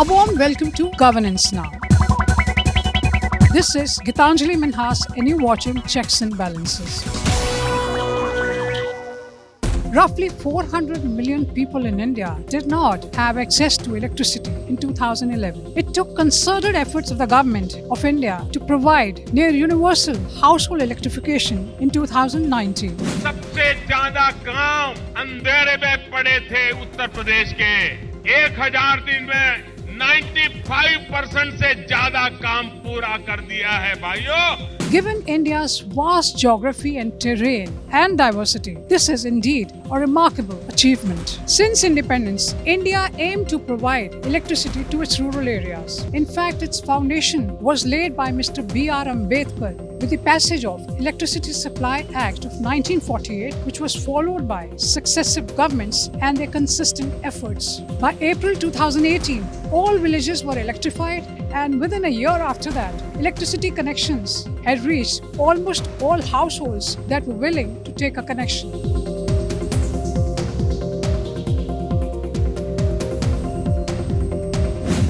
A warm welcome to Governance Now. This is Gitanjali Minhas and you're watching Checks and Balances. Roughly 400 million people in India did not have access to electricity in 2011. It took concerted efforts of the government of India to provide near universal household electrification in 2019. सबसे ज्यादा काम अंधेरे में पड़े थे उत्तर प्रदेश के 1000 दिन में 95% से ज्यादा काम पूरा कर दिया है भाइयों. Given India's vast geography and terrain and diversity, this is indeed a remarkable achievement. Since independence, India aimed to provide electricity to its rural areas. In fact, its foundation was laid by Mr. B.R. Ambedkar with the passage of Electricity Supply Act of 1948, which was followed by successive governments and their consistent efforts. By April 2018, all villages were electrified, and within a year after that, electricity connections had reached almost all households that were willing to take a connection.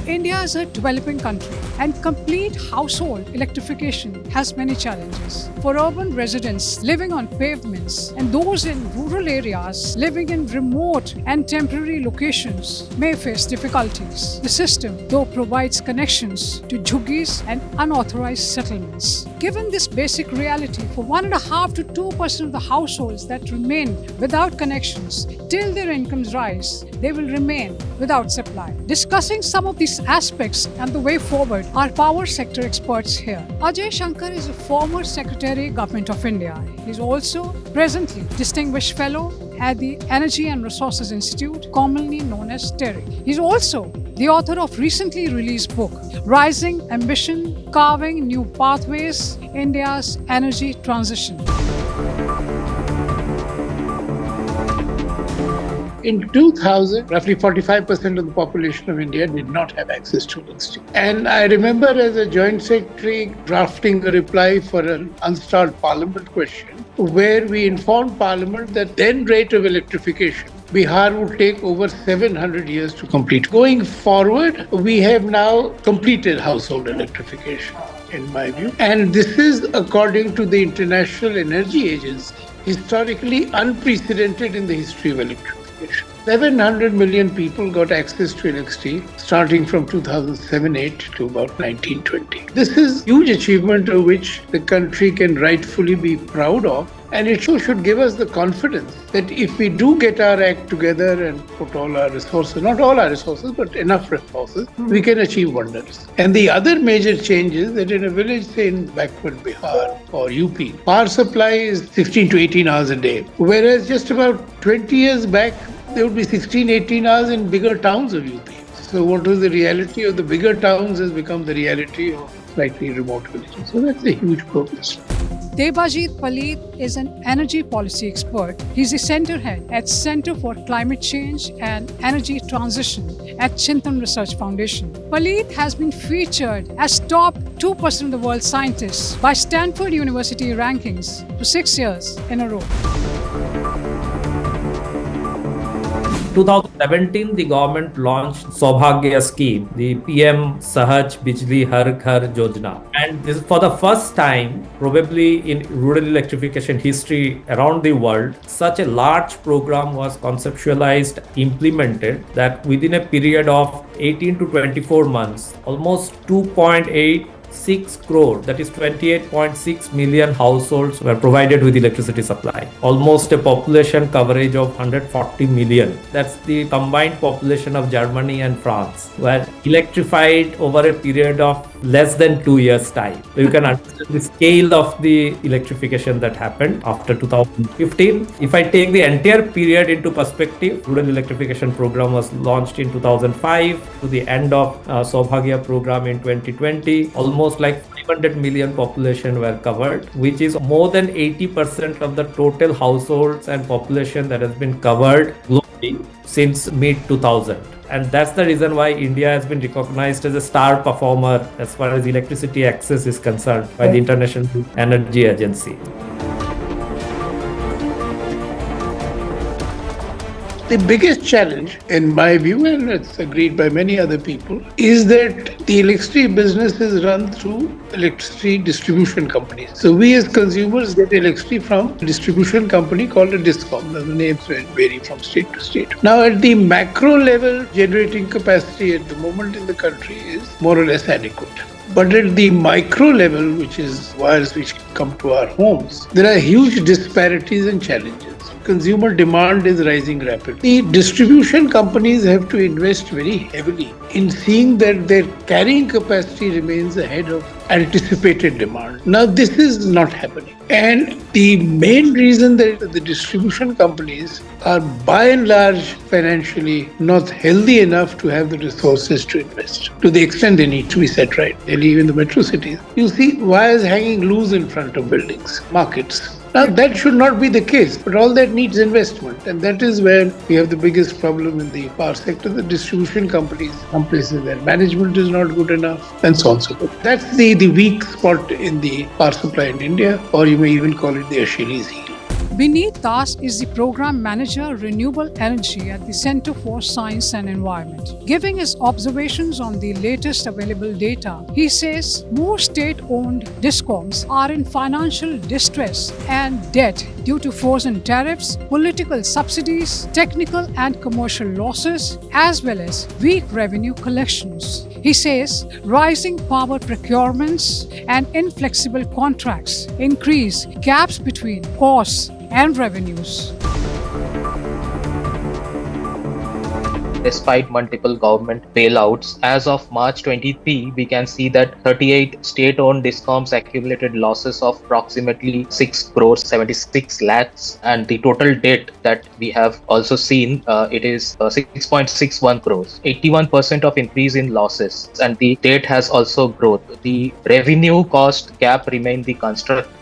India is a developing country, and complete household electrification has many challenges. For urban residents living on pavements and those in rural areas living in remote and temporary locations may face difficulties. The system, though, provides connections to jhuggies and unauthorized settlements. Given this basic reality, for 1.5 to 2% of the households that remain without connections till their incomes rise, they will remain without supply. Discussing some of these aspects and the way forward are power sector experts here. Ajay Shankar is a former Secretary Government of India. He is also presently Distinguished Fellow at the Energy and Resources Institute, commonly known as TERI. He is also the author of recently released book, Rising Ambition, Carving New Pathways, India's Energy Transition. In 2000, roughly 45% of the population of India did not have access to electricity. And I remember as a joint secretary drafting a reply for an unstalled parliament question where we informed parliament that then rate of electrification, Bihar would take over 700 years to complete. Going forward, we have now completed household electrification, in my view. And this is, according to the International Energy Agency, historically unprecedented in the history of electrification. 700 million people got access to electricity starting from 2007-8 to about 1920. This is huge achievement of which the country can rightfully be proud of, and it should give us the confidence that if we do get our act together and put all our resources, not all our resources, but enough resources, we can achieve wonders. And the other major change is that in a village, say in backward Bihar or UP, power supply is 16 to 18 hours a day, whereas just about 20 years back, there would be 16, 18 hours in bigger towns of UP. So what was the reality of the bigger towns has become the reality of slightly remote villages. So that's a huge progress. Debajit Palit is an energy policy expert. He's the center head at Center for Climate Change and Energy Transition at Chintan Research Foundation. Palit has been featured as top 2% of the world's scientists by Stanford University rankings for 6 years in a row. 2017, the government launched Saubhagya scheme, the PM Sahaj Bijli Har Ghar Yojana. And this is for the first time, probably in rural electrification history around the world, such a large program was conceptualized, implemented, that within a period of 18 to 24 months, almost 2.86 crore, that is 28.6 million households were provided with electricity supply. Almost a population coverage of 140 million. That's the combined population of Germany and France, were electrified over a period of less than 2 years' time. So you can understand the scale of the electrification that happened after 2015. If I take the entire period into perspective, rural electrification program was launched in 2005 to the end of Saubhagya program in 2020. Almost like 500 million population were covered, which is more than 80% of the total households and population that has been covered globally since mid-2000. And that's the reason why India has been recognized as a star performer as far as electricity access is concerned by the International Energy Agency. The biggest challenge, in my view, and it's agreed by many other people, is that the electricity business is run through electricity distribution companies. So we as consumers get electricity from a distribution company called a DISCOM. The names vary from state to state. Now, at the macro level, generating capacity at the moment in the country is more or less adequate. But at the micro level, which is wires which come to our homes, there are huge disparities and challenges. Consumer demand is rising rapidly. The distribution companies have to invest very heavily in seeing that their carrying capacity remains ahead of anticipated demand. Now, this is not happening. And the main reason that the distribution companies are by and large financially not healthy enough to have the resources to invest to the extent they need to be set right. Delhi, even the metro cities, you see wires hanging loose in front of buildings, markets. Now, that should not be the case, but all that needs investment. And that is where we have the biggest problem in the power sector. The distribution companies, some places their management is not good enough, and so on and so forth. That's the weak spot in the power supply in India, or you may even call it the Achilles heel. Binit is the Program Manager, Renewable Energy at the Center for Science and Environment. Giving his observations on the latest available data, he says more state-owned DISCOMs are in financial distress and debt due to frozen tariffs, political subsidies, technical and commercial losses, as well as weak revenue collections. He says rising power procurements and inflexible contracts increase gaps between costs and revenues. Despite multiple government bailouts, as of March 23, we can see that 38 state-owned DISCOMs accumulated losses of approximately 6 crores 76 lakhs, and the total debt that we have also seen, it is 6.61 crores. 81% of increase in losses, and the debt has also grown. The revenue cost gap remain the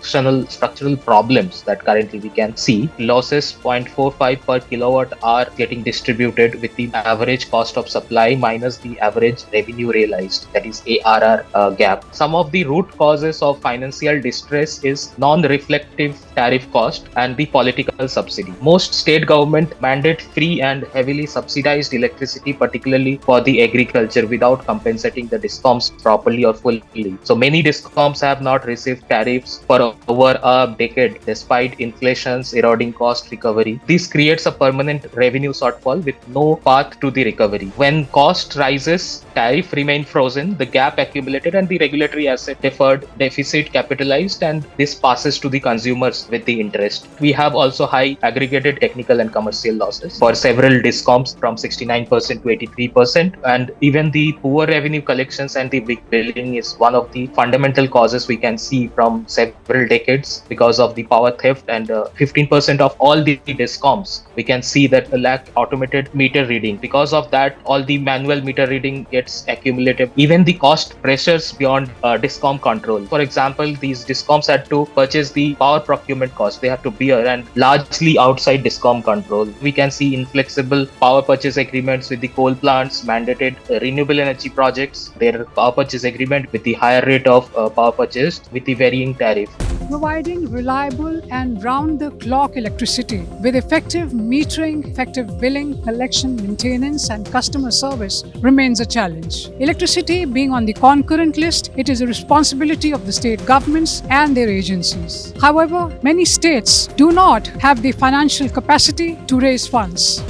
structural problems that currently we can see. Losses 0.45 per kilowatt are getting distributed with the average cost of supply minus the average revenue realized, that is ARR gap. Some of the root causes of financial distress is non-reflective tariff cost and the political subsidy. Most state government mandate free and heavily subsidized electricity, particularly for the agriculture, without compensating the DISCOMs properly or fully. So many DISCOMs have not received tariffs for over a decade despite inflation's eroding cost recovery. This creates a permanent revenue shortfall with no path to the recovery. When cost rises, tariff remain frozen, the gap accumulated, and the regulatory asset deferred deficit capitalized, and this passes to the consumers with the interest. We have also high aggregated technical and commercial losses for several DISCOMs from 69% to 83%, and even the poor revenue collections and the weak billing is one of the fundamental causes we can see from several decades because of the power theft, and 15% of all the DISCOMs we can see that lack automated meter reading. Because of that, all the manual meter reading gets accumulated. Even the cost pressures beyond DISCOM control. For example, these DISCOMs had to purchase the power procurement cost they have to bear, and largely outside DISCOM control. We can see inflexible power purchase agreements with the coal plants, mandated renewable energy projects, their power purchase agreement with the higher rate of power purchase with the varying tariff. Providing reliable and round-the-clock electricity with effective metering, effective billing, collection, maintenance, and customer service remains a challenge. Electricity being on the concurrent list, it is a responsibility of the state governments and their agencies. However, many states do not have the financial capacity to raise funds.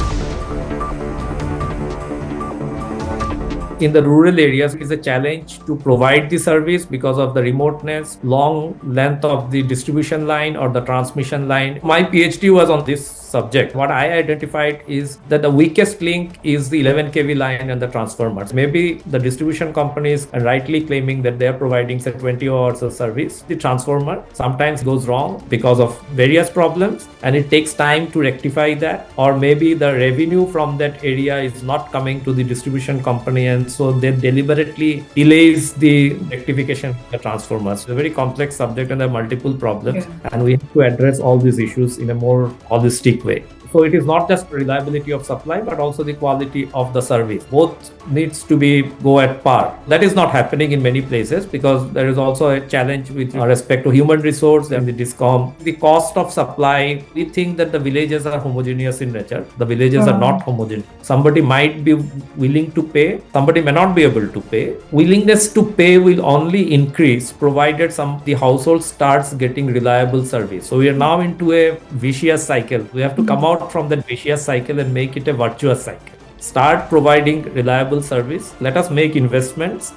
In the rural areas, it is a challenge to provide the service because of the remoteness, long length of the distribution line or the transmission line. My PhD was on this subject. What I identified is that the weakest link is the 11 kV line and the transformers. Maybe the distribution companies are rightly claiming that they are providing say 20 hours of service. The transformer sometimes goes wrong because of various problems, and it takes time to rectify that, or maybe the revenue from that area is not coming to the distribution company, and so they deliberately delays the rectification of the transformers. It's a very complex subject and there are multiple problems, and we have to address all these issues in a more holistic way. So it is not just reliability of supply, but also the quality of the service. Both needs to be go at par. That is not happening in many places because there is also a challenge with respect to human resource and the discom. The cost of supply, we think that the villages are homogeneous in nature. The villages are not homogeneous. Somebody might be willing to pay, somebody may not be able to pay. Willingness to pay will only increase provided the household starts getting reliable service. So we are now into a vicious cycle. We have to come out from that vicious cycle and make it a virtuous cycle. Start providing reliable service. Let us make investments.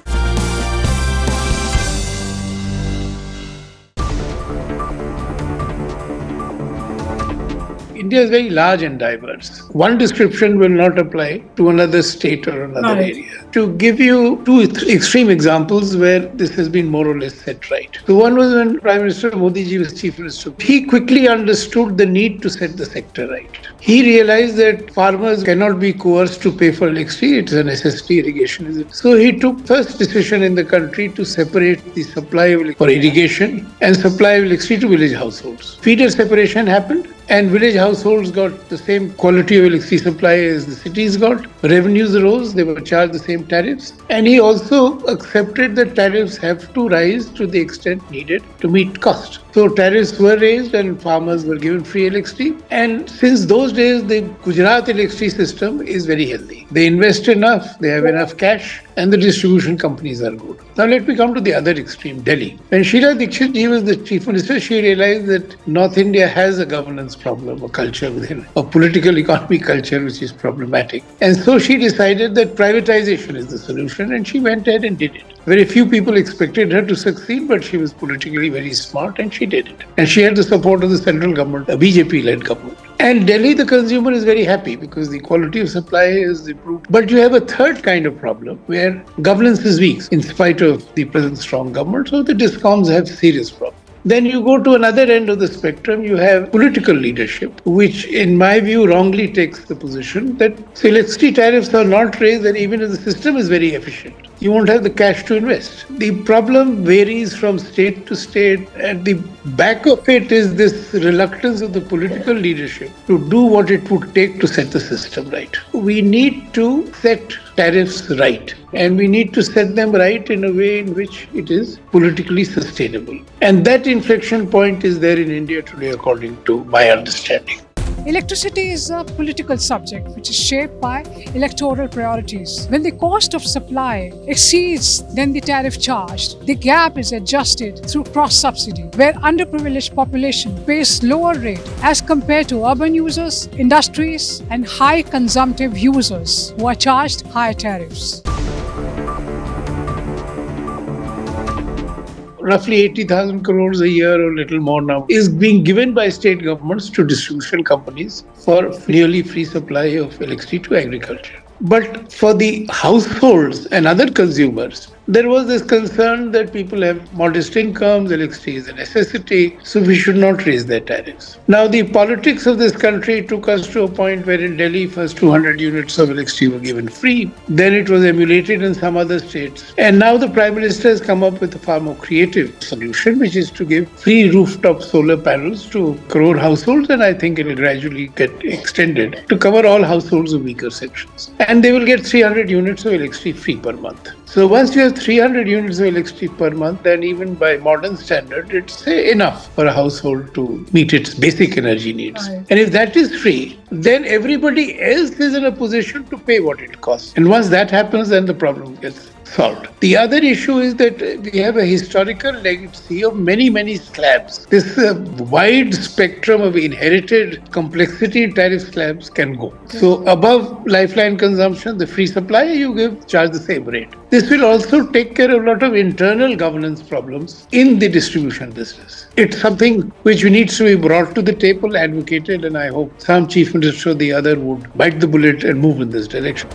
India is very large and diverse. One description will not apply to another state or another area. To give you two extreme examples where this has been more or less set right. So one was when Prime Minister Modi ji was Chief Minister. He quickly understood the need to set the sector right. He realized that farmers cannot be coerced to pay for electricity. It's a necessity, irrigation is it. So he took first decision in the country to separate the supply of for irrigation and supply of electricity to village households. Feeder separation happened. And village households got the same quality of electricity supply as the cities got. Revenues rose, they were charged the same tariffs. And he also accepted that tariffs have to rise to the extent needed to meet cost. So tariffs were raised and farmers were given free electricity. And since those days, the Gujarat electricity system is very healthy. They invest enough, they have enough cash, and the distribution companies are good. Now let me come to the other extreme, Delhi. When Sheila Dikshit ji was the Chief Minister, she realized that North India has a governance problem, a culture within, a political economy culture which is problematic. And so she decided that privatization is the solution, and she went ahead and did it. Very few people expected her to succeed, but she was politically very smart and she did it. And she had the support of the central government, a BJP-led government. And Delhi, the consumer is very happy because the quality of supply is improved. But you have a third kind of problem where governance is weak in spite of the present strong government. So the discoms have serious problems. Then you go to another end of the spectrum, you have political leadership, which in my view wrongly takes the position that electricity tariffs are not raised and even if the system is very efficient, you won't have the cash to invest. The problem varies from state to state. At the back of it is this reluctance of the political leadership to do what it would take to set the system right. We need to set tariffs right, and we need to set them right in a way in which it is politically sustainable. And that inflection point is there in India today, according to my understanding. Electricity is a political subject which is shaped by electoral priorities. When the cost of supply exceeds then the tariff charged, the gap is adjusted through cross-subsidy, where underprivileged population pays lower rate as compared to urban users, industries, and high consumptive users who are charged higher tariffs. Roughly 80,000 crores a year or a little more now is being given by state governments to distribution companies for nearly free supply of electricity to agriculture. But for the households and other consumers, there was this concern that people have modest incomes, electricity is a necessity, so we should not raise their tariffs. Now, the politics of this country took us to a point where in Delhi, first 200 units of electricity were given free. Then it was emulated in some other states. And now the Prime Minister has come up with a far more creative solution, which is to give free rooftop solar panels to crore households. And I think it will gradually get extended to cover all households of weaker sections. And they will get 300 units of electricity free per month. So once you have 300 units of electricity per month, then even by modern standard, it's enough for a household to meet its basic energy needs. Right. And if that is free, then everybody else is in a position to pay what it costs. And once that happens, then the problem gets solved. The other issue is that we have a historical legacy of many slabs. This wide spectrum of inherited complexity in tariff slabs can go. So above lifeline consumption, the free supply, you charge the same rate. This will also take care of a lot of internal governance problems in the distribution business. It's something which needs to be brought to the table, advocated, and I hope some chief minister or the other would bite the bullet and move in this direction.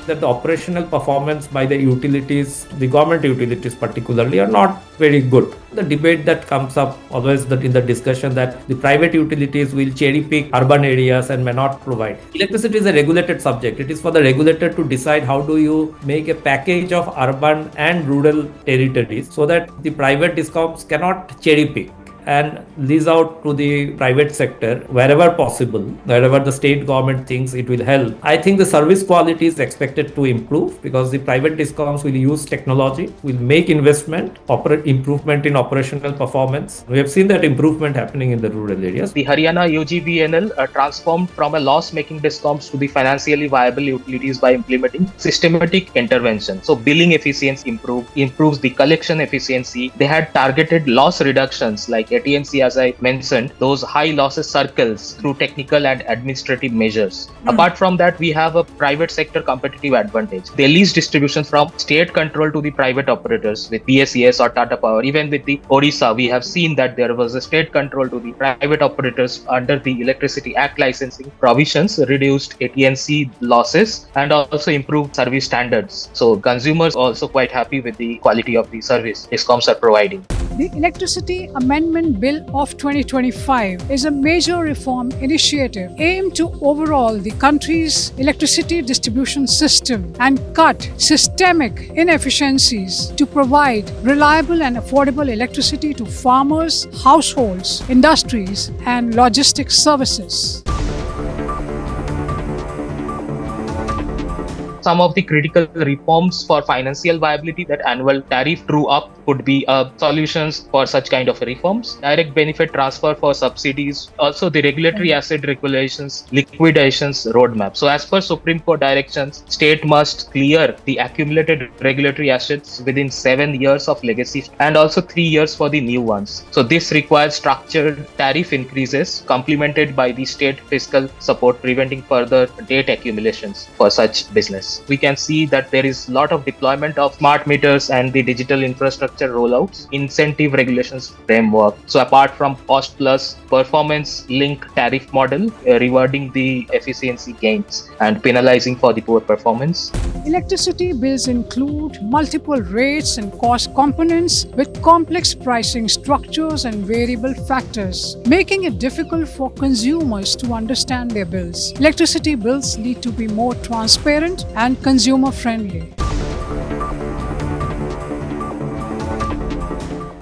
That the operational performance by the utilities, the government utilities particularly, are not very good. The debate that comes up always that in the discussion that the private utilities will cherry pick urban areas and may not provide. Electricity is a regulated subject. It is for the regulator to decide how do you make a package of urban and rural territories so that the private discoms cannot cherry pick. and lease out to the private sector wherever possible, wherever the state government thinks it will help. I think the service quality is expected to improve because the private discoms will use technology, will make investment, improvement in operational performance. We have seen that improvement happening in the rural areas. The Haryana UGVNL transformed from a loss-making discoms to the financially viable utilities by implementing systematic intervention. So billing efficiency improves the collection efficiency. They had targeted loss reductions like AT&C, as I mentioned, those high losses circles through technical and administrative measures. Apart from that, we have a private sector competitive advantage. They lease distribution from state control to the private operators with BSES or Tata Power. Even with the Odisha, we have seen that there was a state control to the private operators under the Electricity Act licensing provisions, reduced AT&C losses and also improved service standards. So consumers also quite happy with the quality of the service DISCOMs are providing. The Electricity Amendment Bill of 2025 is a major reform initiative aimed to overhaul the country's electricity distribution system and cut systemic inefficiencies to provide reliable and affordable electricity to farmers, households, industries, and logistics services. Some of the critical reforms for financial viability, that annual tariff true up could be solutions for such kind of reforms. Direct benefit transfer for subsidies, also the regulatory asset regulations, liquidations roadmap. So as per Supreme Court directions, state must clear the accumulated regulatory assets within 7 years of legacy and also 3 years for the new ones. So this requires structured tariff increases complemented by the state fiscal support, preventing further debt accumulations for such business. We can see that there is a lot of deployment of smart meters and the digital infrastructure rollouts, incentive regulations framework. So apart from cost plus performance link tariff model, rewarding the efficiency gains and penalizing for the poor performance. Electricity bills include multiple rates and cost components with complex pricing structures and variable factors, making it difficult for consumers to understand their bills. Electricity bills need to be more transparent and consumer friendly.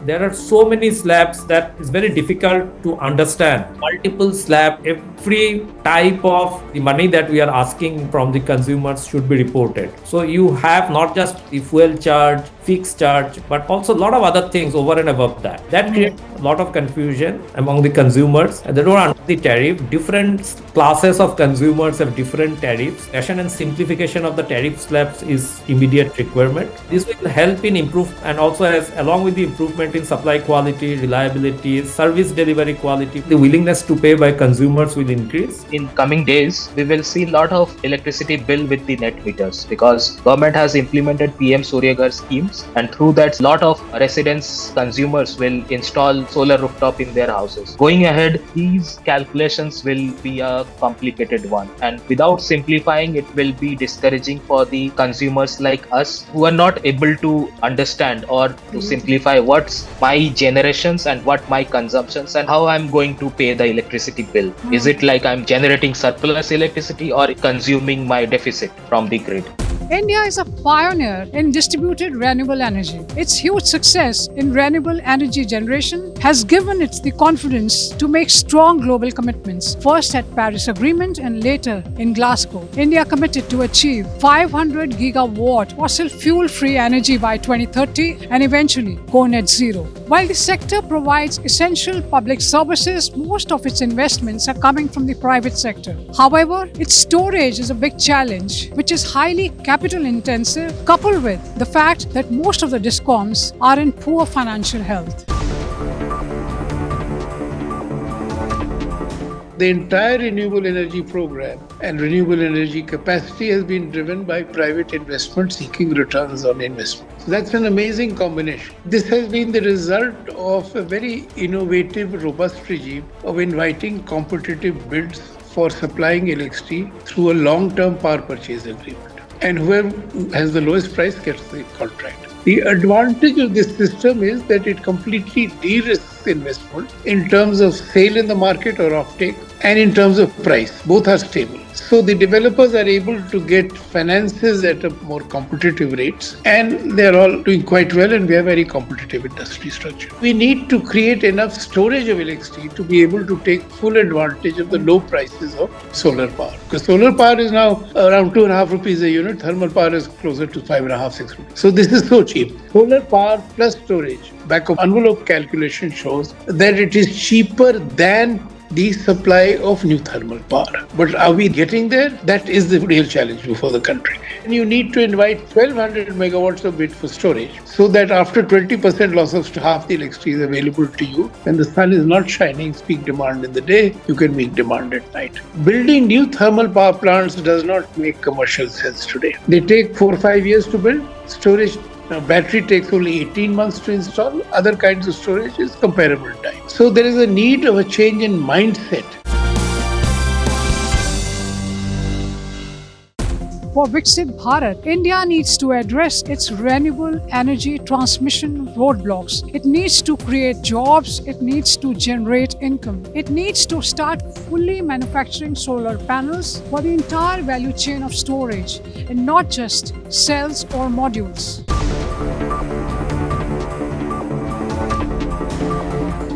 There are so many slabs that it's very difficult to understand. Multiple slab, every type of the money that we are asking from the consumers should be reported. So you have not just the fuel charge, fixed charge, but also a lot of other things over and above that. That creates a lot of confusion among the consumers, and they don't understand the tariff. Different classes of consumers have different tariffs. Ration and simplification of the tariff slabs is immediate requirement. This will help in improve and also as along with the improvement in supply quality, reliability, service delivery quality, the willingness to pay by consumers will increase. In coming days, we will see a lot of electricity bill with the net meters because government has implemented PM Surya Ghar schemes, and through that, a lot of residents, consumers will install solar rooftop in their houses. Going ahead, these calculations will be a complicated one, and without simplifying, it will be discouraging for the consumers like us who are not able to understand or to simplify what's my generations and what my consumptions and how I'm going to pay the electricity bill. Is it like I'm generating surplus electricity or consuming my deficit from the grid? India is a pioneer in distributed renewable energy. Its huge success in renewable energy generation has given it the confidence to make strong global commitments, first at Paris Agreement and later in Glasgow. India committed to achieve 500 gigawatt fossil fuel-free energy by 2030 and eventually go net zero. While the sector provides essential public services, most of its investments are coming from the private sector. However, its storage is a big challenge, which is highly capital intensive, coupled with the fact that most of the DISCOMs are in poor financial health. The entire renewable energy program and renewable energy capacity has been driven by private investment seeking returns on investment. So that's an amazing combination. This has been the result of a very innovative, robust regime of inviting competitive bids for supplying electricity through a long-term power purchase agreement. And whoever has the lowest price gets the contract. The advantage of this system is that it completely de-risks complex investment in terms of sale in the market or offtake and in terms of price. Both are stable. So the developers are able to get finances at a more competitive rates, and they're all doing quite well, and we have very competitive industry structure. We need to create enough storage of electricity to be able to take full advantage of the low prices of solar power. Because solar power is now around 2.5 rupees a unit, thermal power is closer to 5.5, 6 rupees. So this is so cheap. Solar power plus storage, back of envelope calculation shows that it is cheaper than the supply of new thermal power. But are we getting there? That is the real challenge before the country. And you need to invite 1200 megawatts of wind for storage so that after 20% loss of half the electricity is available to you, when the sun is not shining, peak demand in the day, you can meet demand at night. Building new thermal power plants does not make commercial sense today. They take 4 or 5 years to build. Storage battery takes only 18 months to install. Other kinds of storage is comparable time. So there is a need of a change in mindset. For Viksit Bharat, India needs to address its renewable energy transmission roadblocks. It needs to create jobs. It needs to generate income. It needs to start fully manufacturing solar panels for the entire value chain of storage and not just cells or modules.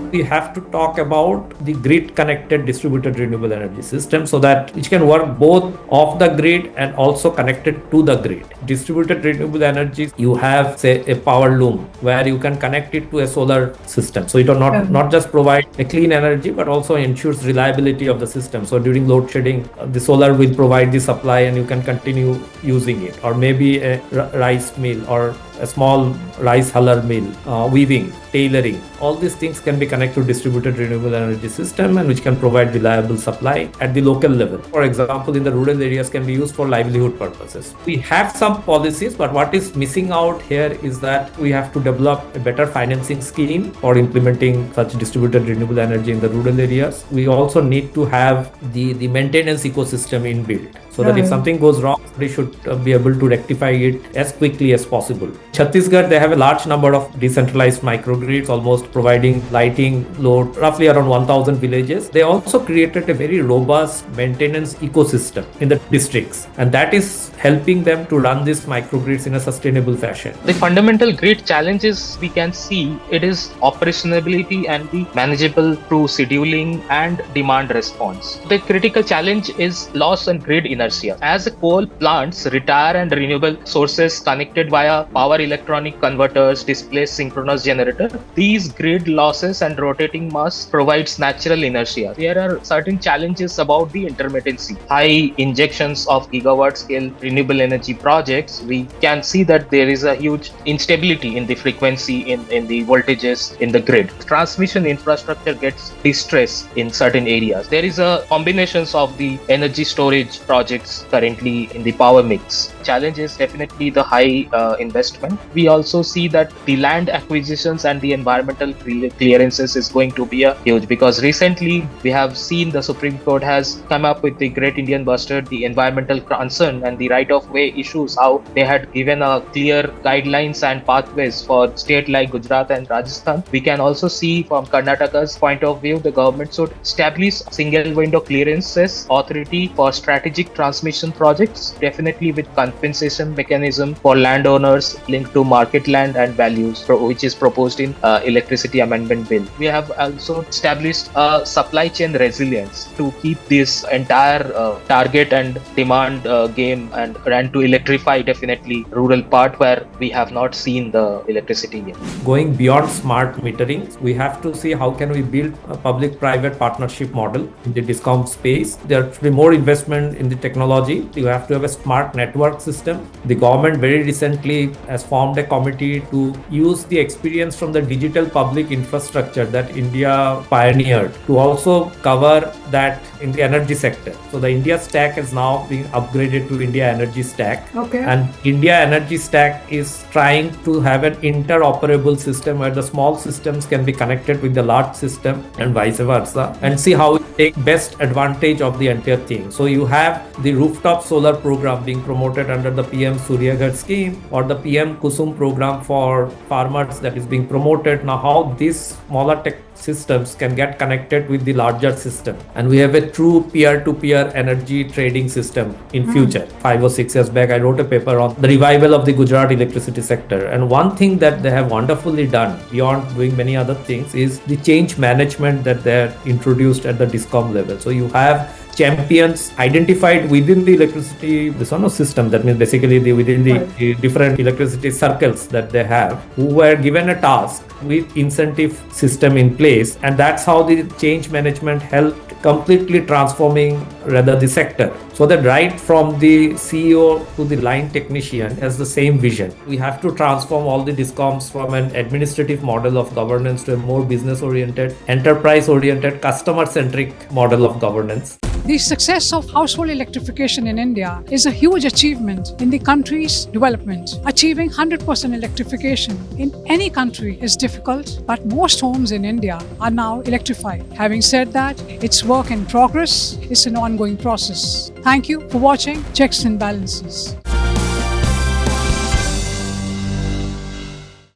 We have to talk about the grid connected distributed renewable energy system so that it can work both off the grid and also connected to the grid. Distributed renewable energy, you have say a power loom where you can connect it to a solar system. So it will not just provide a clean energy but also ensures reliability of the system. So during load shedding, the solar will provide the supply and you can continue using it. Or maybe a rice mill or a small rice huller mill, weaving, tailoring. All these things can be connected to distributed renewable energy system and which can provide reliable supply at the local level. For example, in the rural areas can be used for livelihood purposes. We have some policies, but what is missing out here is that we have to develop a better financing scheme for implementing such distributed renewable energy in the rural areas. We also need to have the maintenance ecosystem inbuilt, so that if something goes wrong, we should be able to rectify it as quickly as possible. Chhattisgarh, they have a large number of decentralized microgrids, almost providing lighting load roughly around 1,000 villages. They also created a very robust maintenance ecosystem in the districts, and that is helping them to run these microgrids in a sustainable fashion. The fundamental grid challenges we can see, it is operationability and the manageable through scheduling and demand response. The critical challenge is loss and grid inertia. As coal plants retire and renewable sources connected via power electronic converters displace synchronous generator, these grid losses and rotating mass provides natural inertia. There are certain challenges about the intermittency. High injections of gigawatt scale renewable energy projects, we can see that there is a huge instability in the frequency, in the voltages in the grid. Transmission infrastructure gets distressed in certain areas. There is a combinations of the energy storage projects currently in the power mix. Challenge is definitely the high investment. We also see that the land acquisitions and the environmental clearances is going to be a huge, because recently we have seen the Supreme Court has come up with the Great Indian Bustard, the environmental concern and the right of way issues, how they had given a clear guidelines and pathways for state like Gujarat and Rajasthan. We can also see from Karnataka's point of view, the government should establish single window clearances authority for strategic transmission projects, definitely with compensation mechanism for landowners linked to market land and values, which is proposed in electricity amendment bill. We have also established a supply chain resilience to keep this entire target and demand game and to electrify definitely rural part where we have not seen the electricity yet. Going beyond smart metering, we have to see how can we build a public-private partnership model in the DISCOM space. There should be more investment in the technology. You have to have a smart network system. The government very recently has formed a committee to use the experience from the digital public infrastructure that India pioneered to also cover that in the energy sector. So the India stack is now being upgraded to India Energy Stack. Okay. And India Energy Stack is trying to have an interoperable system where the small systems can be connected with the large system and vice versa, and see how we take best advantage of the entire thing. So you have the rooftop solar program being promoted under the PM Surya Ghar scheme or the PM Kusum program for farmers that is being promoted. Now, how these smaller tech systems can get connected with the larger system, and we have a true peer-to-peer energy trading system in future. 5 or 6 years back, I wrote a paper on the revival of the Gujarat electricity sector, and one thing that they have wonderfully done beyond doing many other things is the change management that they have introduced at the DISCOM level. So you have champions identified within the electricity system, that means basically within the different electricity circles that they have, who were given a task with incentive system in place, and that's how the change management helped completely transforming the sector, so that right from the CEO to the line technician has the same vision. We have to transform all the DISCOMs from an administrative model of governance to a more business oriented, enterprise oriented, customer centric model of governance. The success of household electrification in India is a huge achievement in the country's development. Achieving 100% electrification in any country is difficult, but most homes in India are now electrified. Having said that, it's work in progress. It's an ongoing process. Thank you for watching Checks and Balances.